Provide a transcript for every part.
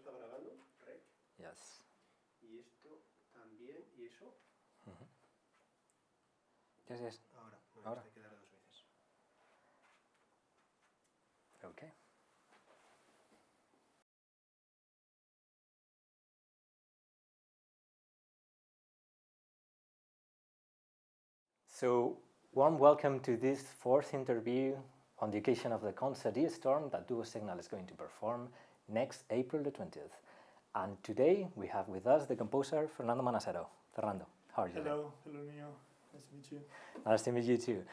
está grabando, rec. Yes. Y esto también, y eso. Yes, yes. Ahora, bueno, Ahora. hay que darle 2 veces. Okay. So, warm welcome to this 4th interview on the occasion of the concert Storm that Duo Signal is going to perform next April the 20th. And today we have with us the composer Fernando Manassero. Fernando, how are you? Hello, Nuño. Nice to meet you. Nice to meet you too.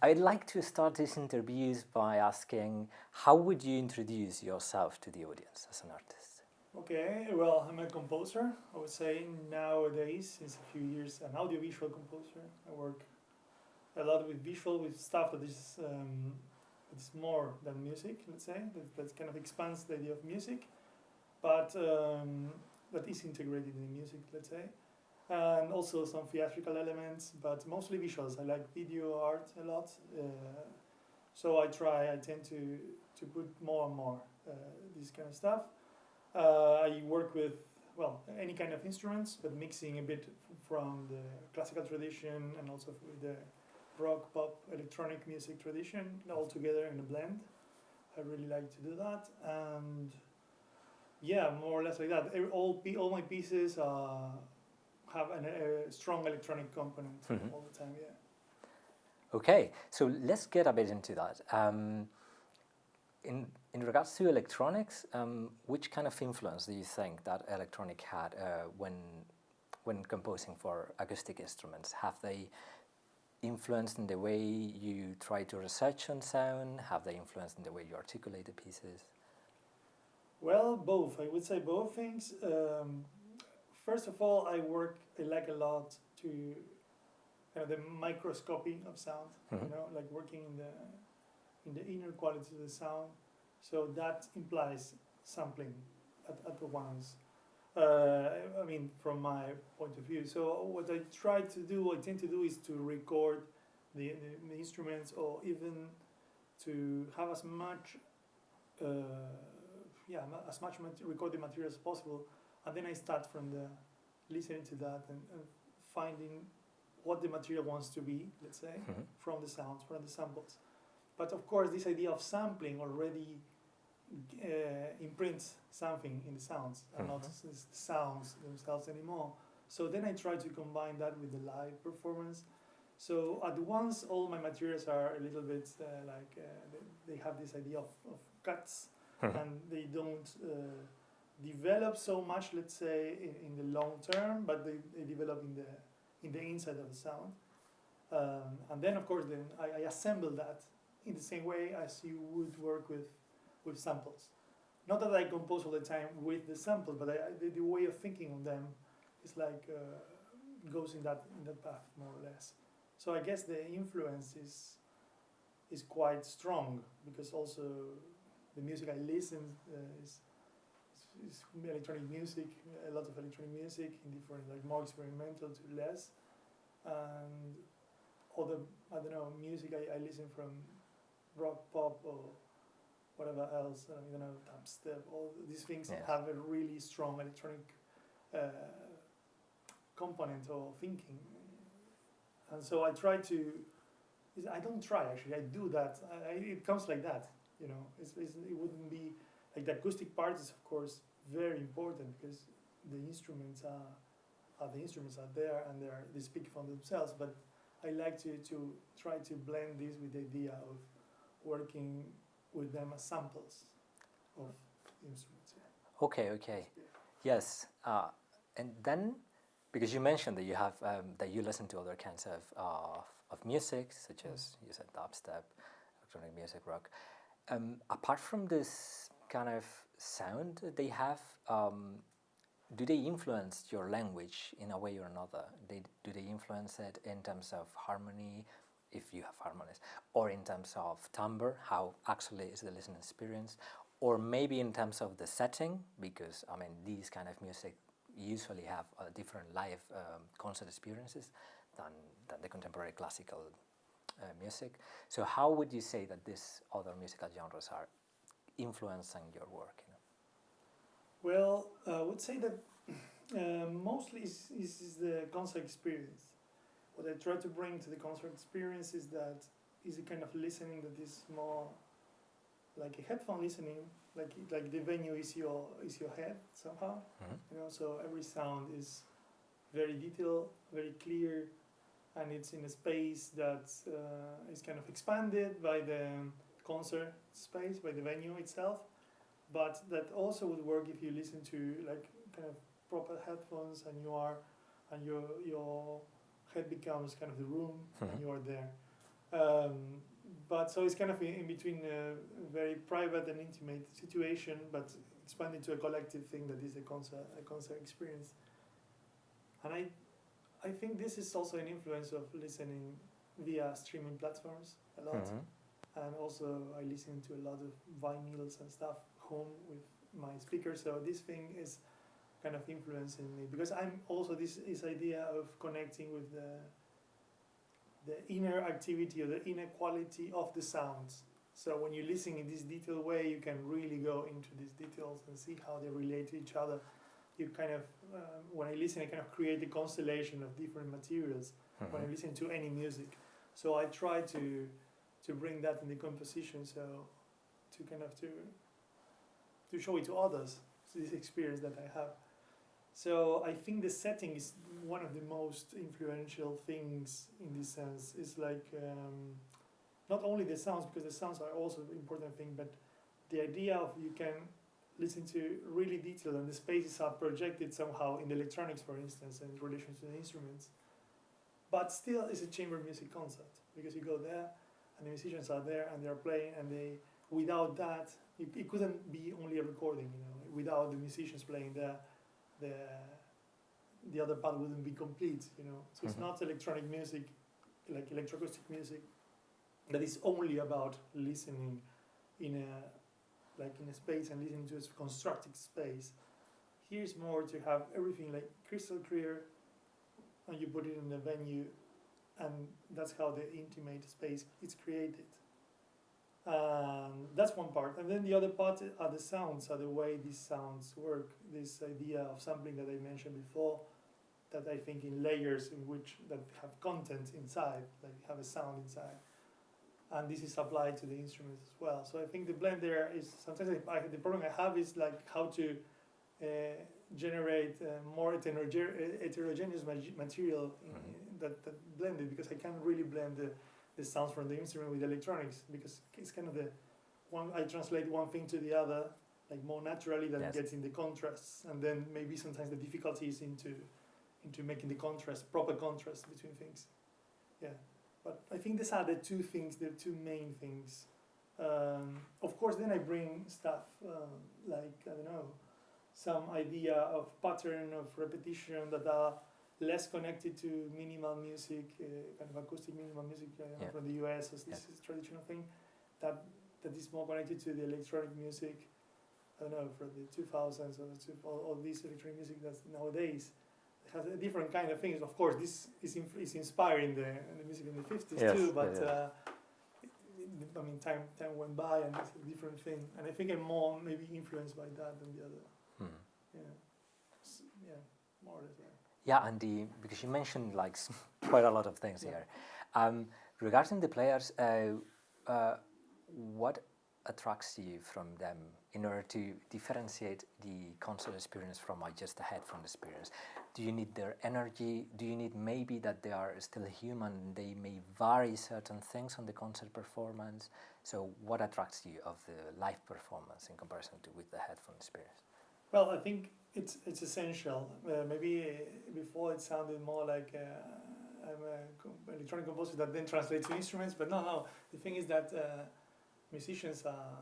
I'd like to start these interviews by asking, how would you introduce yourself to the audience as an artist? Okay, well, I'm a composer. I would say nowadays, since a few years, an audiovisual composer. I work a lot with visual, with stuff that is it's more than music, let's say. That kind of expands the idea of music, but that is integrated in music, let's say. And also some theatrical elements, but mostly visuals. I like video art a lot, so I tend to put more and more this kind of stuff. I work with, well, any kind of instruments, but mixing a bit from the classical tradition and also with the rock, pop, electronic music tradition, all together in a blend. I really like to do that, and yeah, more or less like that. All my pieces have a strong electronic component all the time, yeah. Okay, so let's get a bit into that. In regards to electronics, which kind of influence do you think that electronic had when composing for acoustic instruments? Have they influenced in the way you try to research on sound? Have they influenced in the way you articulate the pieces? Well, both. I would say both things. First of all, I like a lot to the microscopy of sound. You know, like working in the inner qualities of the sound. So that implies sampling at once. I mean, from my point of view. So what I tend to do is to record the instruments, or even to have as much recorded material as possible, and then I start from the listening to that and finding what the material wants to be, let's say, from the sounds, from the samples. But of course, this idea of sampling already imprints something in the sounds, and not the sounds themselves anymore. So then I try to combine that with the live performance. So at once, all my materials are a little bit they have this idea of cuts, and they don't develop so much, let's say, in the long term, but they develop in the inside of the sound. And then, of course, then I assemble that in the same way as you would work with samples. Not that I compose all the time with the samples, but the way of thinking of them is like goes in that path, more or less. So I guess the influence is quite strong, because also the music I listen is electronic music, a lot of electronic music in different, like more experimental to less, and other, I don't know, music I listen from rock, pop, or whatever else, you know, dubstep, all these things have a really strong electronic component or thinking. And so I don't try, actually, I do that. It comes like that, you know. It wouldn't be, like, the acoustic part is, of course, very important, because the instruments are there, and they speak for themselves, but I like to try to blend this with the idea of working with them as samples of instruments. Yeah. Okay. Yes, and then, because you mentioned that you have that you listen to other kinds of music, such as you said dubstep, electronic music, rock. Apart from this kind of sound they have, do they influence your language in a way or another? Do they influence it in terms of harmony, if you have harmonies, or in terms of timbre, how actually is the listening experience, or maybe in terms of the setting, because I mean these kind of music usually have different live concert experiences than the contemporary classical music. So how would you say that these other musical genres are influencing your work? You know? Well, I would say that mostly is the concert experience. What I try to bring to the concert experience is a kind of listening that is more like a headphone listening, like the venue is your head somehow. You know, so every sound is very detailed, very clear, and it's in a space that is kind of expanded by the concert space, by the venue itself. But that also would work if you listen to like kind of proper headphones and your head becomes kind of the room and you are there. But so it's kind of in between a very private and intimate situation, but expanded to a collective thing that is a concert experience. And I think this is also an influence of listening via streaming platforms a lot. And also I listen to a lot of vinyls and stuff home with my speakers. So this thing is kind of influencing me because I'm also this idea of connecting with the inner activity or the inner quality of the sounds. So when you listen in this detailed way, you can really go into these details and see how they relate to each other. You kind of, when I listen, I kind of create a constellation of different materials when I listen to any music. So I try to bring that in the composition, so to kind of to show it to others, this experience that I have. So I think the setting is one of the most influential things in this sense. It's like not only the sounds, because the sounds are also an important thing, but the idea of you can listen to really detailed and the spaces are projected somehow in the electronics, for instance, in relation to the instruments. But still it's a chamber music concert because you go there and the musicians are there and they are playing and they, without that, it couldn't be only a recording, you know, without the musicians playing there. The other part wouldn't be complete, you know. So it's not electronic music, like electroacoustic music, that is only about listening in a space and listening to a constructed space. Here's more to have everything like crystal clear, and you put it in the venue, and that's how the intimate space is created. That's one part, and then the other part are the sounds, are the way these sounds work. This idea of sampling that I mentioned before, that I think in layers in which that have content inside, like have a sound inside, and this is applied to the instruments as well. So I think the blend there is sometimes the problem I have is like how to generate more heterogeneous material that blended, because I can't really blend the sounds from the instrument with electronics, because it's kind of the one I translate one thing to the other like more naturally than getting the contrasts, and then maybe sometimes the difficulty is into making the proper contrast between things. Yeah, but I think these are the two main things. Of course, then I bring stuff like, I don't know, some idea of pattern of repetition that are less connected to minimal music, kind of acoustic minimal music from the US, as this is traditional thing, that is more connected to the electronic music, I don't know, from the 2000s or all this electronic music that's nowadays has a different kind of things. Of course, this is inspiring the music in the 50s too, but I mean, time went by and it's a different thing. And I think I'm more maybe influenced by that than the other. More or less. Yeah, and because you mentioned like quite a lot of things here. Regarding the players, what attracts you from them in order to differentiate the concert experience from just a headphone experience? Do you need their energy? Do you need maybe that they are still human? They may vary certain things on the concert performance. So what attracts you of the live performance in comparison to with the headphone experience? Well, I think it's essential. Maybe before it sounded more like I'm an electronic composer that then translates to instruments, but no. The thing is that musicians are,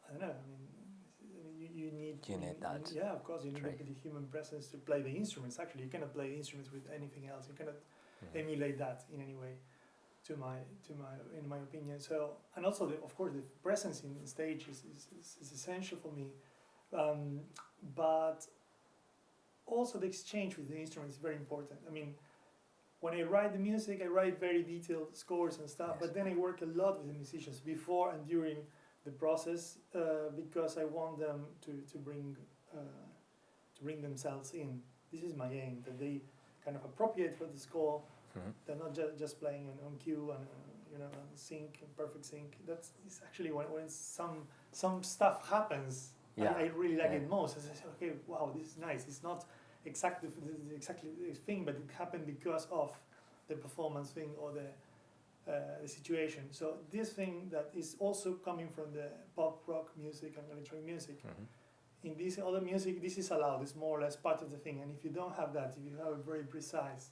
I don't know, I mean, you need that. Yeah, of course, you need the human presence to play the instruments. Actually, you cannot play the instruments with anything else. You cannot emulate that in any way, in my opinion. So, and also, of course, the presence in stage is essential for me. But also the exchange with the instruments is very important. I mean, when I write the music, I write very detailed scores and stuff, but then I work a lot with the musicians before and during the process because I want them to bring bring themselves in. This is my aim, that they kind of appropriate for the score. They're not just playing on cue and on sync, perfect sync. That's it's actually when some stuff happens. Yeah. I really like it most. I say, okay, wow, this is nice. It's not exactly the thing, but it happened because of the performance thing or the situation. So this thing that is also coming from the pop, rock music and electronic music. In this other music, this is allowed. It's more or less part of the thing. And if you don't have that, if you have a very precise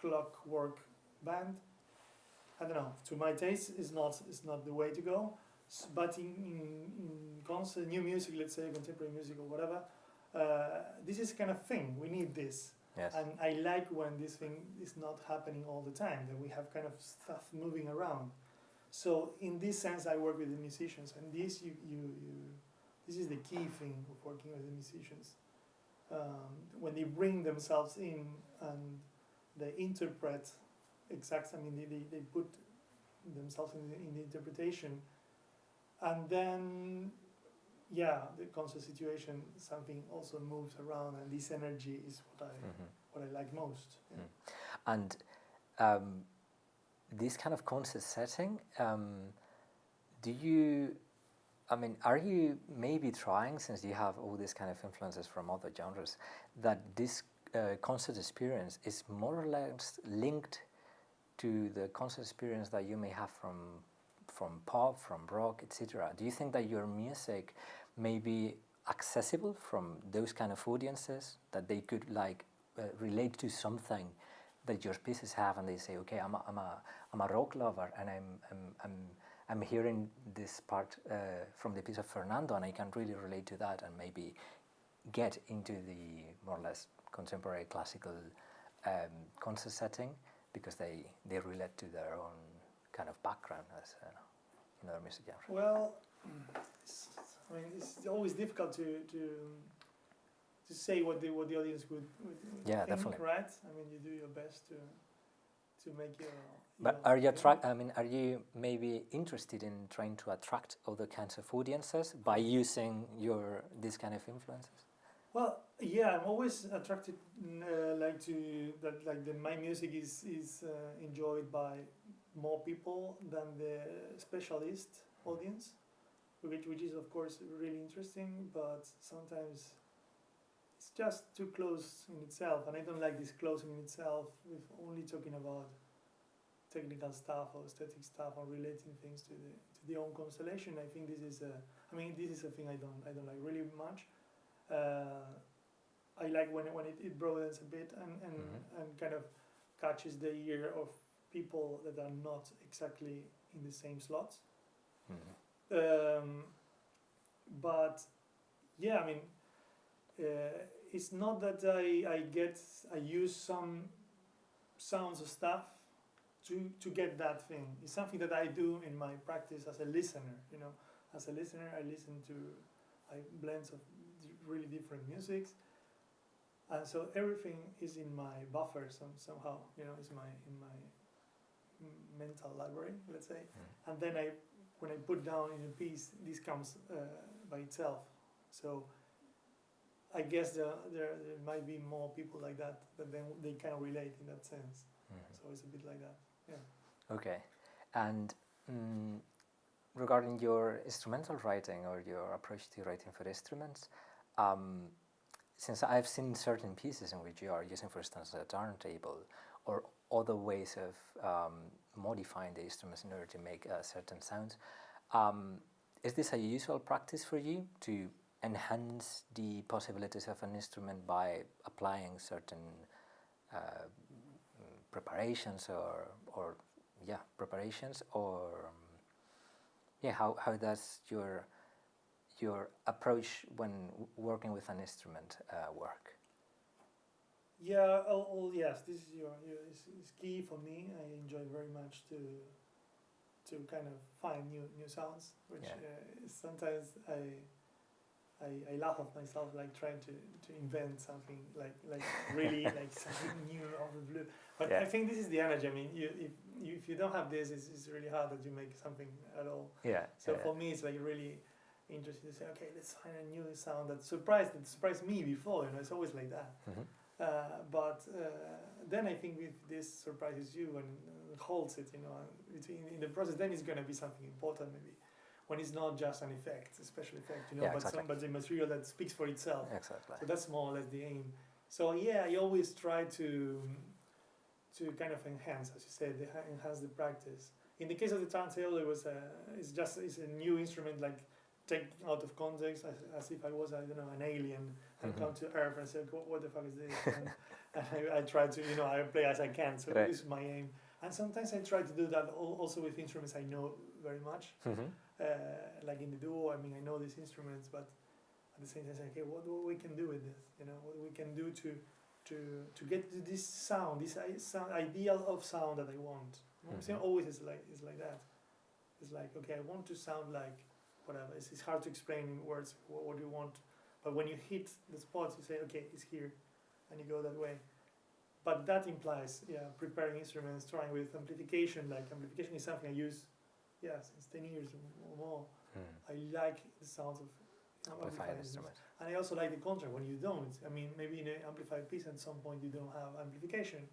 clockwork band, I don't know. To my taste, it's not the way to go. But in concert, new music, let's say contemporary music or whatever, this is kind of thing. We need this. Yes. And I like when this thing is not happening all the time, that we have kind of stuff moving around. So in this sense, I work with the musicians, and this this is the key thing of working with the musicians. When they bring themselves in and they interpret they put themselves in the interpretation, and then the concert situation, something also moves around, and this energy is what I like most. And this kind of concert setting, are you maybe trying, since you have all these kind of influences from other genres, that this concert experience is more or less linked to the concert experience that you may have from pop, from rock, etc.? Do you think that your music may be accessible from those kind of audiences, that they could relate to something that your pieces have, and they say, okay, I'm a rock lover, and I'm hearing this part from the piece of Fernando, and I can really relate to that, and maybe get into the more or less contemporary classical concert setting, because they relate to their own kind of background as in other music genre. Well, it's always difficult to say what the audience would think, definitely. Right? You do your best to make your. But are you maybe interested in trying to attract other kinds of audiences by using this kind of influences? Well, yeah, I'm always attracted my music is enjoyed by more people than the specialist audience, which is of course really interesting, but sometimes it's just too close in itself, and I don't like this closing in itself with only talking about technical stuff or aesthetic stuff or relating things to the own constellation. I think this is a thing I don't like really much. I like when it broadens a bit and kind of catches the ear of people that are not exactly in the same slots. But yeah, it's not that I use some sounds of stuff to get that thing. It's something that I do in my practice as a listener. As a listener, I listen to blends of really different musics, and so everything is in my buffer somehow. It's in my mental library, let's say. And then when I put down in a piece, this comes by itself. So I guess there might be more people like that then they can relate in that sense. So it's a bit like that. Yeah. Okay, and regarding your instrumental writing or your approach to writing for instruments, since I've seen certain pieces in which you are using, for instance, a turntable or other ways of modifying the instruments in order to make certain sounds, is this a usual practice for you to enhance the possibilities of an instrument by applying certain preparations or how does your approach when working with an instrument work? Yeah, yes, this is key for me. I enjoy very much to kind of find new sounds, which sometimes I laugh at myself, like trying to invent something like really like something new out of the blue. But I think this is the energy. If you don't have this, it's really hard that you make something at all. Yeah. So for me, it's like really interested to say, okay, let's find a new sound that surprised me before. It's always like that. But then I think if this surprises you and holds it, in the process, then it's going to be something important maybe. When it's not just an effect, a special effect, Yeah, but exactly. but the material that speaks for itself. Exactly. So that's more or less the aim. So yeah, I always try to kind of enhance, as you said, enhance the practice. In the case of the turntable, it's a new instrument, like taken out of context, as if I was, I don't know, an alien and come to Earth and say, what the fuck is this? And I try to, I play as I can. So Right. this is my aim. And sometimes I try to do that also with instruments I know very much. Like in the duo, I know these instruments, but at the same time, okay, what we can do with this? What we can do to get to this sound, this ideal of sound that I want. Always is like that. It's like, okay, I want to sound like whatever. It's hard to explain in words what you want, but when you hit the spots, you say, okay, it's here, and you go that way. But that implies, preparing instruments, trying with amplification. Like amplification is something I use, since 10 years or more. I like the sounds of Amplified instruments. And I also like the contrast when you don't. Maybe in an amplified piece at some point you don't have amplification,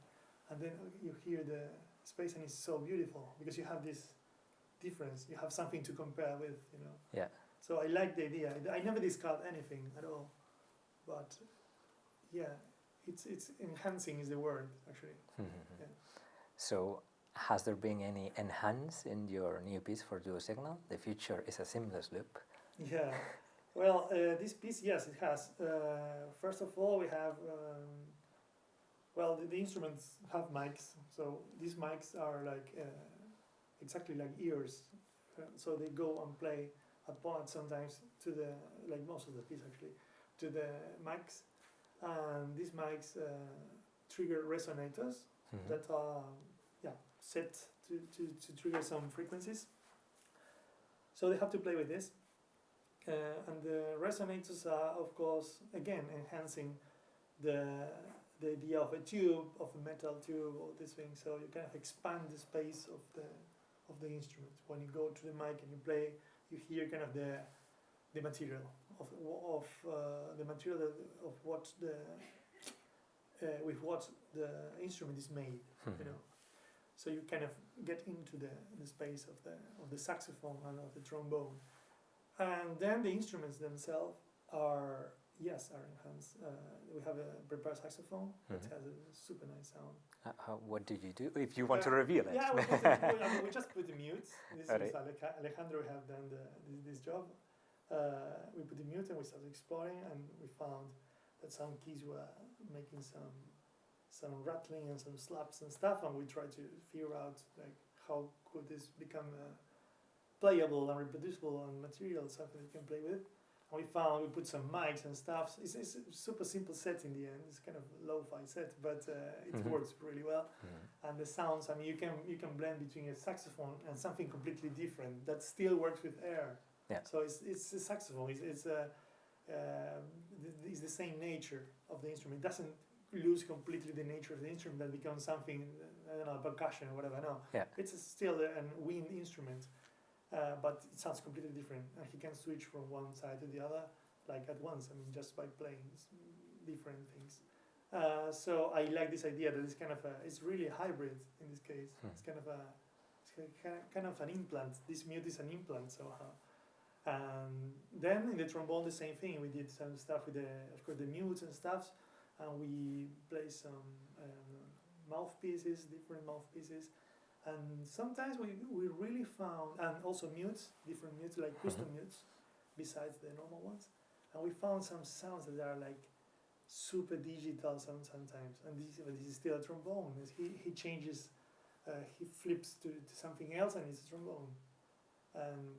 and then you hear the space and it's so beautiful because you have this difference. You have something to compare with, Yeah. So I like the idea. I never discard anything at all, but it's enhancing is the word actually. Yeah. So, has there been any enhance in your new piece for duo signal? The future is a seamless loop. Yeah. Well, this piece, yes, it has. First of all, we have. The instruments have mics, so these mics are like exactly like ears, so they go and play apart sometimes to the, like most of the piece actually, to the mics, and these mics trigger resonators that are set to trigger some frequencies. So they have to play with this, and the resonators are, of course, again enhancing the idea of a tube, of a metal tube, all these things. So you kind of expand the space of the instrument. When you go to the mic and you play, you hear kind of the material of the material of what with what the instrument is made. So you kind of get into the space of the saxophone and of the trombone, and then the instruments themselves are enhanced. We have a prepared saxophone that has a super nice sound. What did you do? If you want to reveal it. Yeah, we just put the mutes. This is Alejandro have done this job. We put the mute and we started exploring, and we found that some keys were making some rattling and some slaps and stuff, and we tried to figure out like how could this become playable and reproducible and material, something you can play with. And we put some mics and stuff. It's a super simple set in the end. It's kind of a lo-fi set, but it works really well. And the sounds, you can blend between a saxophone and something completely different that still works with air. Yeah. So it's a saxophone. It's the same nature of the instrument. It doesn't lose completely the nature of the instrument that becomes something, I don't know, percussion or whatever. No, it's still a wind instrument. But it sounds completely different, and he can switch from one side to the other like at once. just by playing different things. So I like this idea that it's kind of it's really hybrid in this case. It's kind of an implant. This mute is an implant somehow. And then in the trombone the same thing. We did some stuff with the mutes and stuff, and we play some mouthpieces, different mouthpieces. And sometimes we really found, and also mutes, different mutes, like custom mutes, besides the normal ones. And we found some sounds that are like super digital sometimes. And this is still a trombone. He changes, he flips to something else, and it's a trombone. And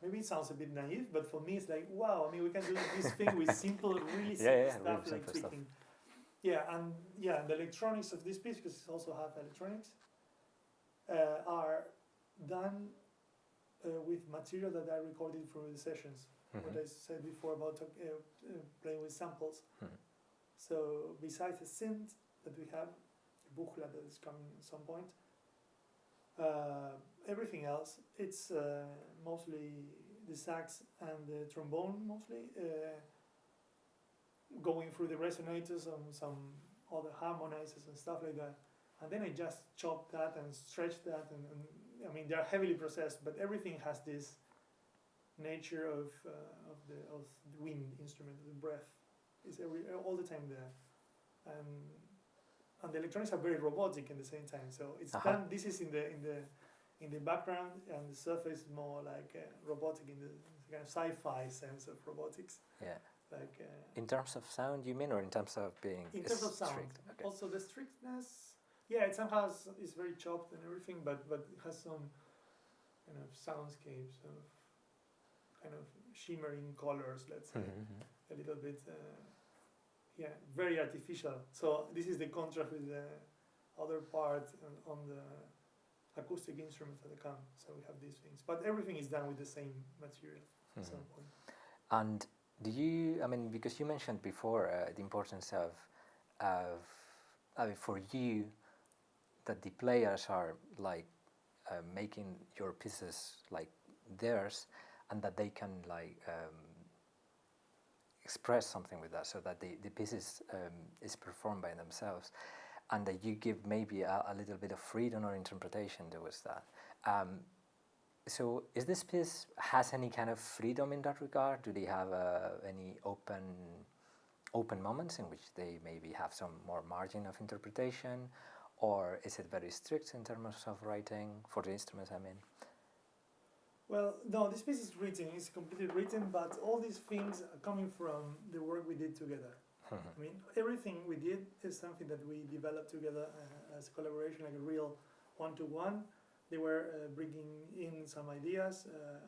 maybe it sounds a bit naive, but for me it's like, wow, we can do this thing with simple, really simple stuff, really like simple tweaking. The electronics of this piece, because it also have electronics, are done with material that I recorded from the sessions. What I said before about playing with samples. So besides the synth that we have, the buchla that is coming at some point, everything else, it's mostly the sax and the trombone mostly, going through the resonators and some other harmonizers and stuff like that. And then I just chop that and stretch that, and I mean they're heavily processed, but everything has this nature of the wind instrument, the breath is all the time there, and the electronics are very robotic at the same time. So it's done. This is in the background, and the surface is more like robotic in the kind of sci-fi sense of robotics. Yeah. Like in terms of sound, you mean, or in terms of being in terms of sound? Strict? Okay. Also the strictness. Yeah, it somehow is very chopped and everything, but it has some kind of soundscapes of kind of shimmering colors, let's say, a little bit, very artificial. So this is the contrast with the other part on the acoustic instruments that come. So we have these things, but everything is done with the same material at some point. And do you, I mean, because you mentioned before the importance of I mean, for you, that the players are like making your pieces like theirs, and that they can like express something with that, so that the piece is performed by themselves, and that you give maybe a little bit of freedom or interpretation towards that. So is this piece has any kind of freedom in that regard? Do they have any open moments in which they maybe have some more margin of interpretation? Or is it very strict in terms of writing for the instruments, I mean? Well, no, this piece is written, it's completely written, but all these things are coming from the work we did together. I mean, everything we did is something that we developed together as a collaboration, like a real one-to-one. They were bringing in some ideas.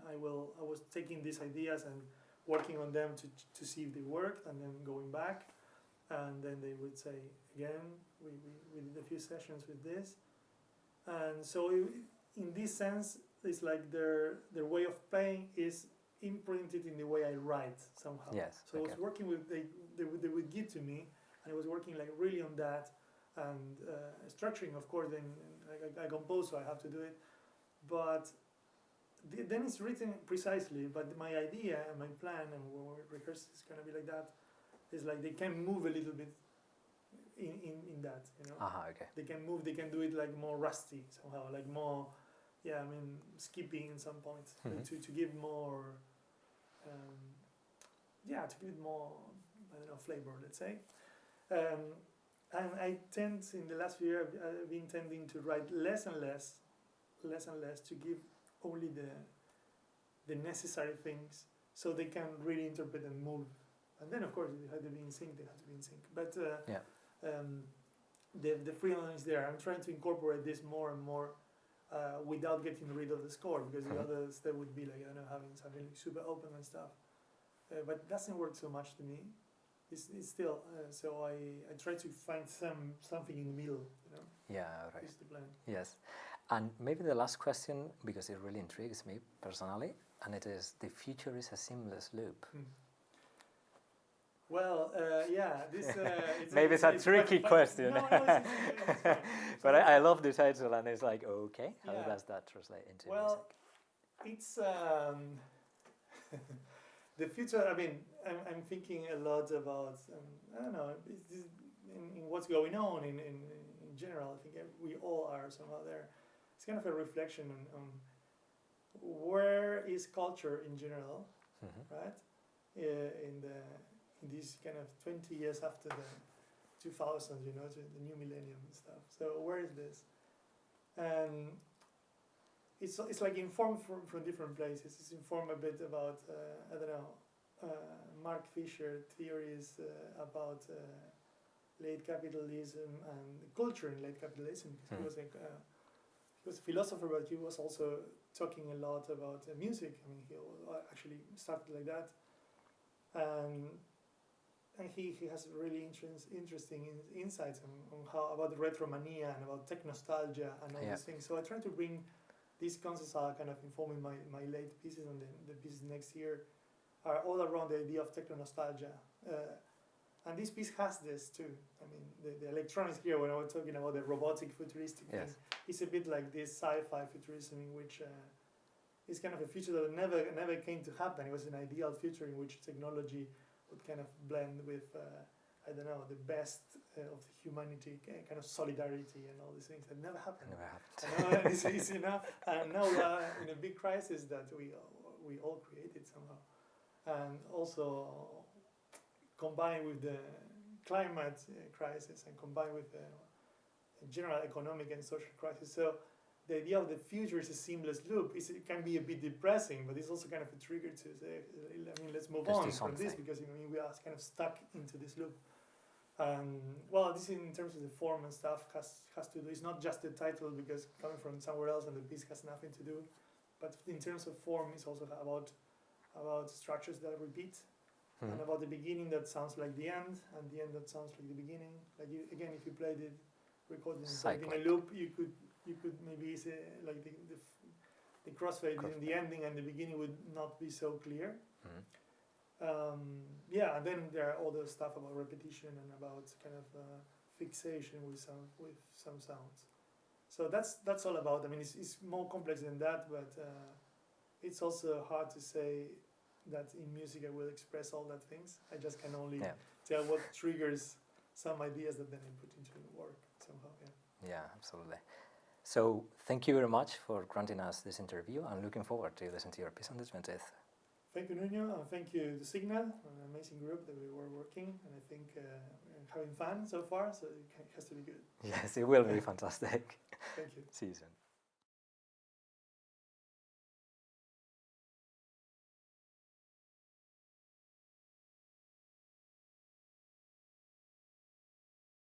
I was taking these ideas and working on them to see if they worked, and then going back. And then they would say, again, we did a few sessions with this. And so in this sense, it's like their way of playing is imprinted in the way I write somehow. Yes. So I was working with, they would give to me, and I was working like really on that, and structuring, of course, then I compose, so I have to do it. But then it's written precisely, but my idea and my plan, and when we rehearse, is going to be like that. It's like they can move a little bit in that, you know. Okay. They can move, they can do it like more rusty somehow, like more, I mean, skipping in some points to give more, to give it more, I don't know, flavor, let's say. And I tend, in the last few years, I've been tending to write less and less to give only the necessary things so they can really interpret and move. And then, of course, they have to be in sync. But the freedom is there. I'm trying to incorporate this more and more without getting rid of the score, because the others, they would be like, I don't know, having something like super open and stuff. But it doesn't work so much to me. It's still, so I try to find something in the middle, you know. Yeah, right. Is the plan. Yes. And maybe the last question, because it really intrigues me personally, and it is, the future is a seamless loop. Well, this... maybe it's a tricky question. No, it's fine. But I love the title, and it's like, okay, how does that translate into music? Well, it's... the future, I mean, I'm thinking a lot about, I don't know, in what's going on in general. I think we all are somehow there. It's kind of a reflection on where is culture in general, right? In these kind of 20 years after the 2000s, you know, the new millennium and stuff. So where is this? And it's like informed from different places. It's informed a bit about, I don't know, Mark Fisher theories about late capitalism and culture in late capitalism. He was like, he was a philosopher, but he was also talking a lot about music. I mean, he actually started like that. And he has really interesting insights on how about retromania and about technostalgia and all these things. So I try to bring these concepts are kind of informing my late pieces, and the pieces next year are all around the idea of techno-nostalgia. And this piece has this too. I mean, the electronics here, when I was talking about the robotic futuristic thing, it's a bit like this sci-fi futurism in which it's kind of a future that never came to happen. It was an ideal future in which technology would kind of blend with I don't know, the best of the humanity, kind of solidarity and all these things that never happened. Never happened. And now we are in a big crisis that we all created somehow, and also combined with the climate crisis and combined with the general economic and social crisis. So the idea of the future is a seamless loop. It can be a bit depressing, but it's also kind of a trigger to say, I mean, let's move on from this, because we are kind of stuck into this loop. Well, this in terms of the form and stuff has to do. It's not just the title, because coming from somewhere else and the piece has nothing to do. But in terms of form, it's also about structures that repeat, and about the beginning that sounds like the end, and the end that sounds like the beginning. Like again, if you played it, recorded in a loop, you could maybe say like the crossfade in the ending and the beginning would not be so clear. And then there are other stuff about repetition and about kind of fixation with some sounds. So that's all about. I mean, it's more complex than that, but it's also hard to say that in music I will express all that things. I just can only tell what triggers some ideas that then I put into work somehow. Yeah, absolutely. So thank you very much for granting us this interview. I'm looking forward to listen to your piece on the 20th. Thank you, Nuño, and thank you to Signal, an amazing group that we were working, and I think we're having fun so far, so it has to be good. Yes, it will be fantastic. Thank you. See you soon.